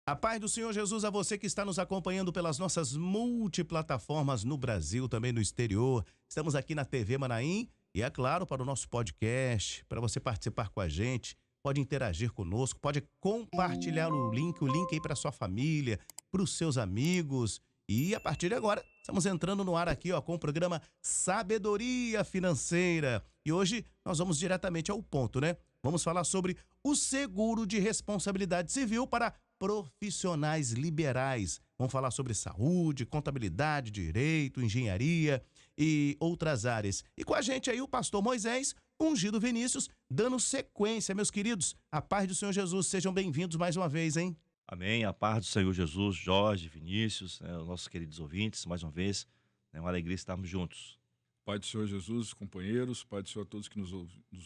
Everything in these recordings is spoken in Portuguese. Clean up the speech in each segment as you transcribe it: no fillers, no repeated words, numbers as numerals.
A paz do Senhor Jesus a você que está nos acompanhando pelas nossas multiplataformas no Brasil, também no exterior. Estamos aqui na TV Manaim e, é claro, para o nosso podcast, para você participar com a gente, pode interagir conosco, pode compartilhar o link aí para sua família, para os seus amigos. E a partir de agora, estamos entrando no ar aqui, ó, com o programa Sabedoria Financeira. E hoje nós vamos diretamente ao ponto, né? Vamos falar sobre o seguro de responsabilidade civil para profissionais liberais. Vamos falar sobre saúde, contabilidade, direito, engenharia e outras áreas. E com a gente aí o pastor Moisés Ungido Vinícius, dando sequência, meus queridos. A paz do Senhor Jesus, sejam bem-vindos mais uma vez, hein? Amém. A paz do Senhor Jesus, Jorge, Vinícius, os nossos queridos ouvintes, mais uma vez, é uma alegria estarmos juntos. Pai do Senhor Jesus, companheiros, Pai do Senhor a todos que nos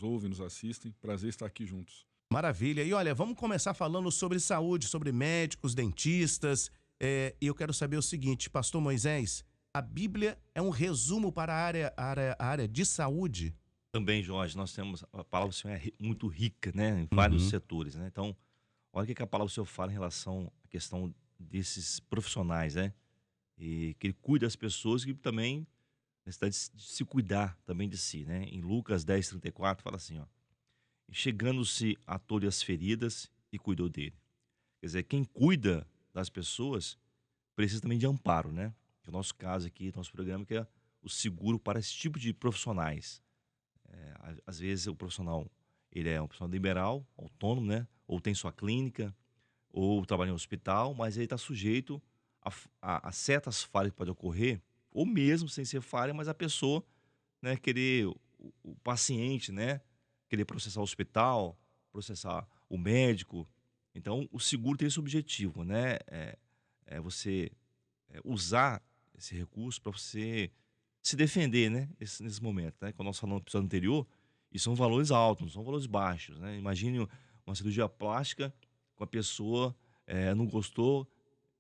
ouvem, nos assistem. Prazer estar aqui juntos. Maravilha. E olha, vamos começar falando sobre saúde, sobre médicos, dentistas. E eu quero saber o seguinte, pastor Moisés, a Bíblia é um resumo para a área de saúde? Também, Jorge, nós temos, a palavra do Senhor é muito rica, né, em vários setores, né? Então, olha o que a palavra do Senhor fala em relação à questão desses profissionais, né? E que ele cuida das pessoas e também necessita de se cuidar também de si, né? Em Lucas 10:34 fala assim, ó: chegando-se a todas as feridas e cuidou dele. Quer dizer, quem cuida das pessoas precisa também de amparo, né? Que é o nosso caso aqui, nosso programa, que é o seguro para esse tipo de profissionais. Às vezes o profissional, ele é um profissional liberal, autônomo, né? Ou tem sua clínica, ou trabalha em um hospital, mas ele está sujeito a certas falhas que podem ocorrer, ou mesmo sem ser falha, mas a pessoa, né, querer, o paciente, né, querer processar o hospital, processar o médico. Então, o seguro tem esse objetivo, né? Você usar esse recurso para você se defender, né? Nesse momento, né? Quando nós falamos no episódio anterior, isso são valores altos, não são valores baixos, né? Imagine uma cirurgia plástica com a pessoa não gostou,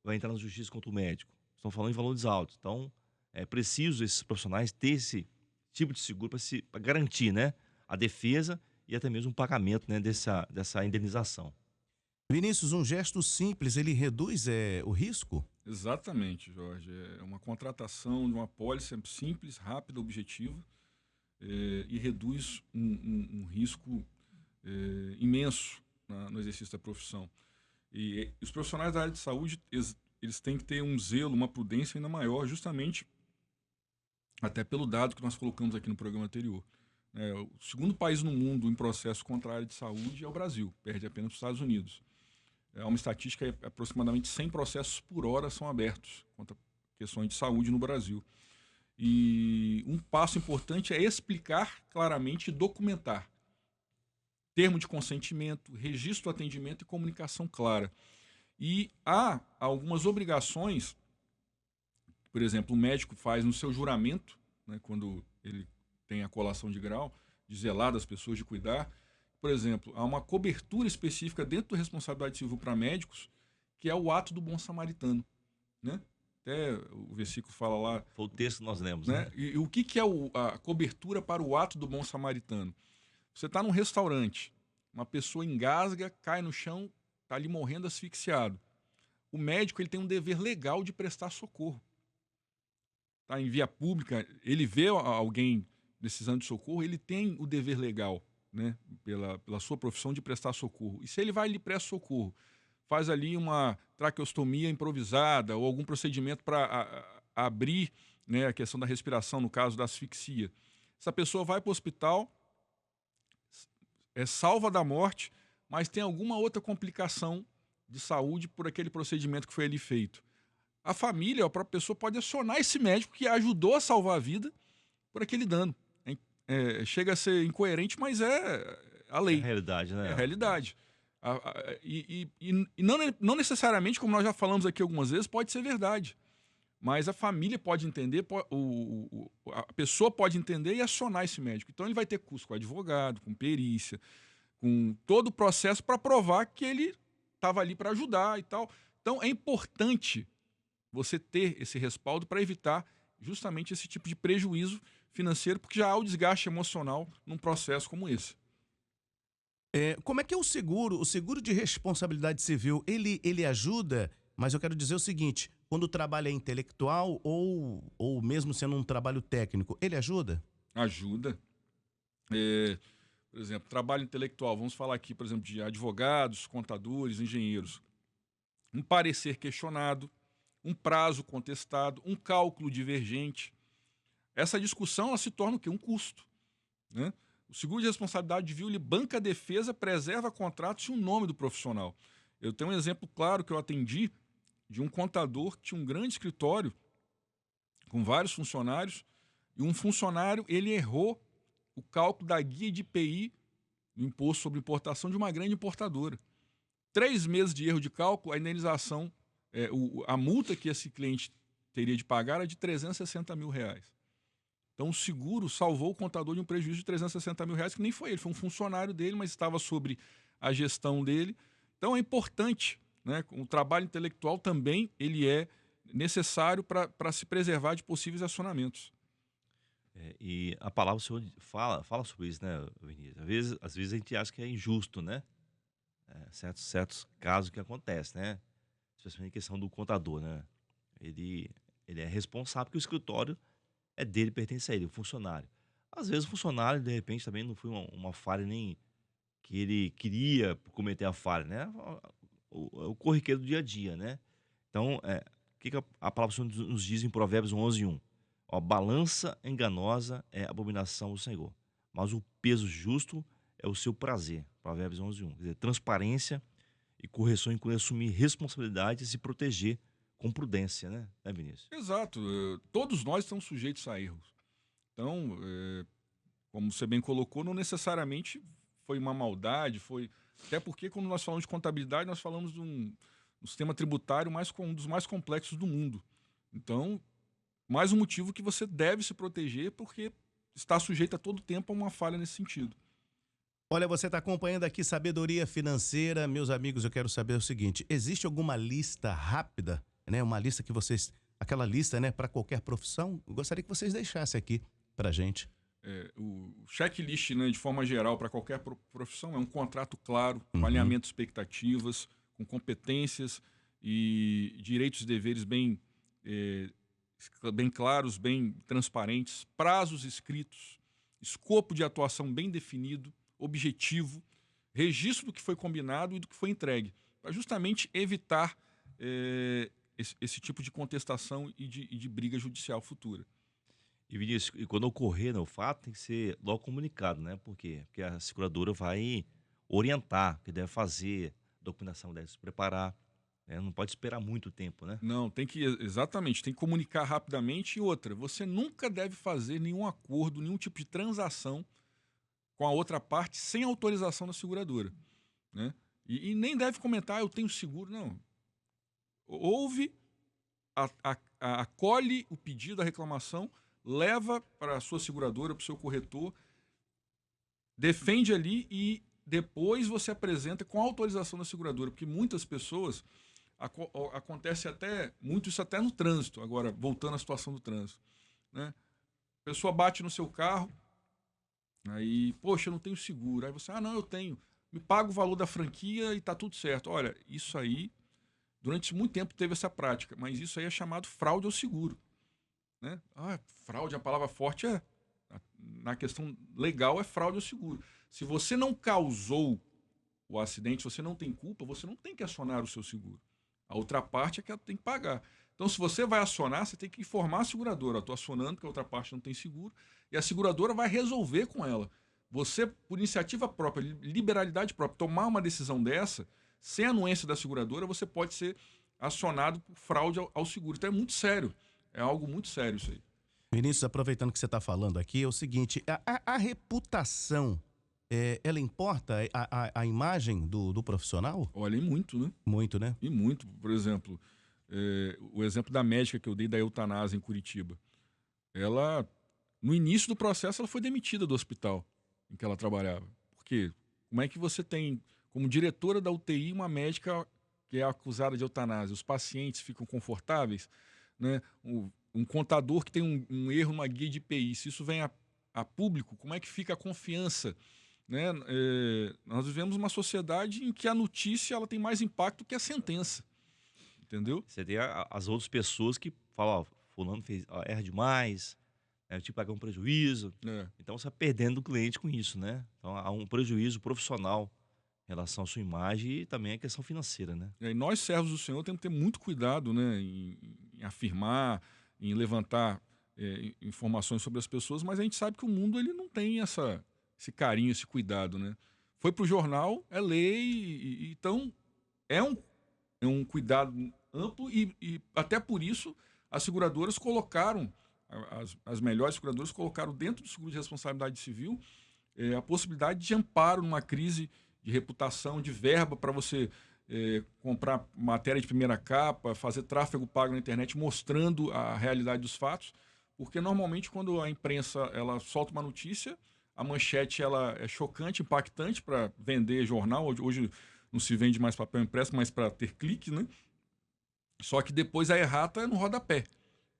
vai entrar na justiça contra o médico. Estão falando em valores altos. Então, é preciso esses profissionais ter esse tipo de seguro para garantir, né, a defesa e até mesmo o pagamento, né, dessa indenização. Vinícius, um gesto simples, ele reduz o risco? Exatamente, Jorge. É uma contratação de uma apólice simples, rápida, objetiva, e reduz um risco imenso no exercício da profissão. E os profissionais da área de saúde, eles têm que ter um zelo, uma prudência ainda maior, justamente até pelo dado que nós colocamos aqui no programa anterior. O segundo país no mundo em processo contra a área de saúde é o Brasil, perde apenas para os Estados Unidos. Há uma estatística, aproximadamente 100 processos por hora são abertos contra questões de saúde no Brasil. E um passo importante é explicar claramente e documentar. Termo de consentimento, registro do atendimento e comunicação clara. E há algumas obrigações, por exemplo, o médico faz no seu juramento, né, quando ele tem a colação de grau, de zelar das pessoas, de cuidar. Por exemplo, há uma cobertura específica dentro da responsabilidade civil para médicos, que é o ato do bom samaritano, né? Até o versículo fala lá... Foi o texto que nós lemos, né? E o que é a cobertura para o ato do bom samaritano? Você está num restaurante, uma pessoa engasga, cai no chão, está ali morrendo asfixiado. O médico, ele tem um dever legal de prestar socorro. Tá em via pública, ele vê alguém precisando de socorro, ele tem o dever legal, né, pela sua profissão, de prestar socorro. E se ele vai e lhe presta socorro, faz ali uma traqueostomia improvisada ou algum procedimento para abrir, né, a questão da respiração, no caso da asfixia, essa pessoa vai para o hospital, é salva da morte, mas tem alguma outra complicação de saúde por aquele procedimento que foi ali feito. A família, a própria pessoa, pode acionar esse médico que ajudou a salvar a vida por aquele dano. Chega a ser incoerente, mas é a lei. É a realidade, né? É a realidade. E não necessariamente, como nós já falamos aqui algumas vezes, pode ser verdade. Mas a família pode entender, a pessoa pode entender e acionar esse médico. Então ele vai ter custo com advogado, com perícia, com todo o processo para provar que ele estava ali para ajudar e tal. Então é importante você ter esse respaldo para evitar justamente esse tipo de prejuízo financeiro, porque já há o desgaste emocional num processo como esse. Como é que é o seguro de responsabilidade civil, ele ajuda, mas eu quero dizer o seguinte, quando o trabalho é intelectual ou mesmo sendo um trabalho técnico, ele ajuda? Ajuda. Por exemplo, trabalho intelectual, vamos falar aqui, por exemplo, de advogados, contadores, engenheiros. Um parecer questionado, um prazo contestado, um cálculo divergente. Essa discussão ela se torna o quê? Um custo, né? O seguro de responsabilidade civil ele banca a defesa, preserva contratos e o nome do profissional. Eu tenho um exemplo claro que eu atendi de um contador que tinha um grande escritório com vários funcionários e um funcionário ele errou o cálculo da guia de IPI, do Imposto sobre Importação, de uma grande importadora. 3 meses de erro de cálculo, a indenização, a multa que esse cliente teria de pagar era de R$360 mil. Então o seguro salvou o contador de um prejuízo de R$360 mil, que nem foi ele, foi um funcionário dele, mas estava sobre a gestão dele. Então é importante, né? O trabalho intelectual também ele é necessário para se preservar de possíveis acionamentos. E a palavra o senhor fala sobre isso, né, Vinícius? Às vezes a gente acha que é injusto, né? Certos casos que acontecem, né? Especialmente em questão do contador, né? Ele é responsável porque o escritório é dele, pertence a ele, o funcionário. Às vezes o funcionário, de repente, também não foi uma falha nem que ele queria cometer a falha, né? O corriqueiro do dia a dia, né? Então, o que a palavra do Senhor nos diz em Provérbios 11:1? Ó, balança enganosa é abominação do Senhor, mas o peso justo é o seu prazer. Provérbios 11:1. Quer dizer, transparência e correção inclui assumir responsabilidade e se proteger com prudência, né, Vinícius? Exato. Todos nós estamos sujeitos a erros. Então, como você bem colocou, não necessariamente foi uma maldade, foi. Até porque, quando nós falamos de contabilidade, nós falamos de um sistema tributário um dos mais complexos do mundo. Então, mais um motivo que você deve se proteger, porque está sujeito a todo tempo a uma falha nesse sentido. Olha, você está acompanhando aqui Sabedoria Financeira. Meus amigos, eu quero saber o seguinte, existe alguma lista rápida, né? Uma lista que vocês, aquela lista, né, para qualquer profissão? Eu gostaria que vocês deixassem aqui para gente. O checklist, né, de forma geral, para qualquer profissão, é um contrato claro, com Uhum. alinhamento de expectativas, com competências e direitos e deveres bem claros, bem transparentes, prazos escritos, escopo de atuação bem definido, objetivo, registro do que foi combinado e do que foi entregue, para justamente evitar esse tipo de contestação e de briga judicial futura. E Vinícius, e quando ocorrer, né, o fato tem que ser logo comunicado, né? Por quê? Porque a seguradora vai orientar o que deve fazer, a documentação deve se preparar, né? Não pode esperar muito tempo, né? Não, exatamente, tem que comunicar rapidamente. E outra, você nunca deve fazer nenhum acordo, nenhum tipo de transação com a outra parte sem autorização da seguradora, né? E nem deve comentar, eu tenho seguro, não. Ouve, acolhe o pedido, a reclamação, leva para a sua seguradora, para o seu corretor, defende ali e depois você apresenta com autorização da seguradora, porque muitas pessoas acontece muito isso até no trânsito. Agora, voltando à situação do trânsito, né? A pessoa bate no seu carro, aí, poxa, eu não tenho seguro. Aí você, não, eu tenho. Me paga o valor da franquia e tá tudo certo. Olha, isso aí, durante muito tempo teve essa prática, mas isso aí é chamado fraude ao seguro, né? Fraude, a palavra forte na questão legal é fraude ao seguro. Se você não causou o acidente, se você não tem culpa, você não tem que acionar o seu seguro. A outra parte é que ela tem que pagar. Então, se você vai acionar, você tem que informar a seguradora. Estou acionando porque a outra parte não tem seguro. E a seguradora vai resolver com ela. Você, por iniciativa própria, liberalidade própria, tomar uma decisão dessa, sem anuência da seguradora, você pode ser acionado por fraude ao seguro. Então, é muito sério. É algo muito sério isso aí. Vinícius, aproveitando que você está falando aqui, é o seguinte, a reputação, ela importa a imagem do profissional? Olha, e muito, né? Muito, né? E muito. Por exemplo, o exemplo da médica que eu dei da eutanásia em Curitiba. Ela, no início do processo, ela foi demitida do hospital em que ela trabalhava. Por quê? Como é que você tem, como diretora da UTI, uma médica que é acusada de eutanásia, os pacientes ficam confortáveis, né? Um contador que tem um erro numa guia de IPI, se isso vem a público, como é que fica a confiança? Né? Nós vivemos uma sociedade em que a notícia ela tem mais impacto que a sentença, entendeu? Você tem as outras pessoas que falam, ó, fulano erra demais, eu te pagar um prejuízo. Então você está perdendo o cliente com isso, né? Então há um prejuízo profissional em relação à sua imagem e também a questão financeira, né? E nós, servos do Senhor, temos que ter muito cuidado, né, em afirmar, em levantar informações sobre as pessoas, mas a gente sabe que o mundo ele não tem esse carinho, esse cuidado, né? Foi para o jornal, é lei, então é um cuidado amplo e até por isso as seguradoras colocaram, as melhores seguradoras colocaram dentro do seguro de responsabilidade civil a possibilidade de amparo numa crise de reputação, de verba para você comprar matéria de primeira capa, fazer tráfego pago na internet mostrando a realidade dos fatos, porque normalmente quando a imprensa ela solta uma notícia, a manchete ela é chocante, impactante para vender jornal. Hoje não se vende mais papel impresso, mas para ter clique, né? Só que depois a errata é no rodapé.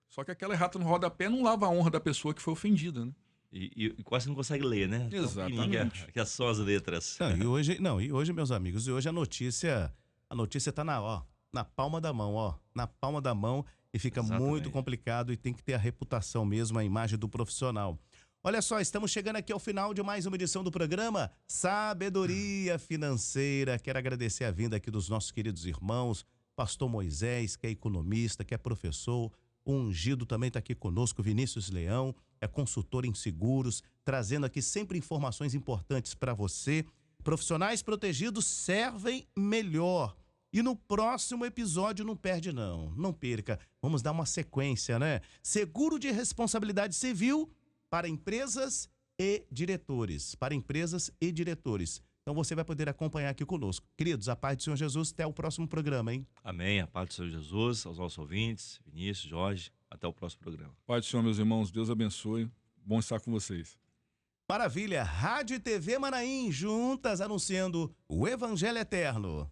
Só que aquela errata no rodapé não lava a honra da pessoa que foi ofendida, né? E quase não consegue ler, né? Exatamente. Que são as letras. E hoje, meus amigos, a notícia tá na palma da mão, na palma da mão, e fica muito complicado e tem que ter a reputação mesmo, a imagem do profissional. Olha só, estamos chegando aqui ao final de mais uma edição do programa Sabedoria Financeira. Quero agradecer a vinda aqui dos nossos queridos irmãos, Pastor Moisés, que é economista, que é professor, o Ungido também está aqui conosco, Vinícius Leão, é consultor em seguros, trazendo aqui sempre informações importantes para você. Profissionais protegidos servem melhor. E no próximo episódio não perde não perca. Vamos dar uma sequência, né? Seguro de responsabilidade civil para empresas e diretores. Então você vai poder acompanhar aqui conosco. Queridos, a paz do Senhor Jesus, até o próximo programa, hein? Amém, a paz do Senhor Jesus, aos nossos ouvintes, Vinícius, Jorge, até o próximo programa. Paz do Senhor, meus irmãos, Deus abençoe, bom estar com vocês. Maravilha, Rádio e TV Manaim, juntas anunciando o Evangelho Eterno.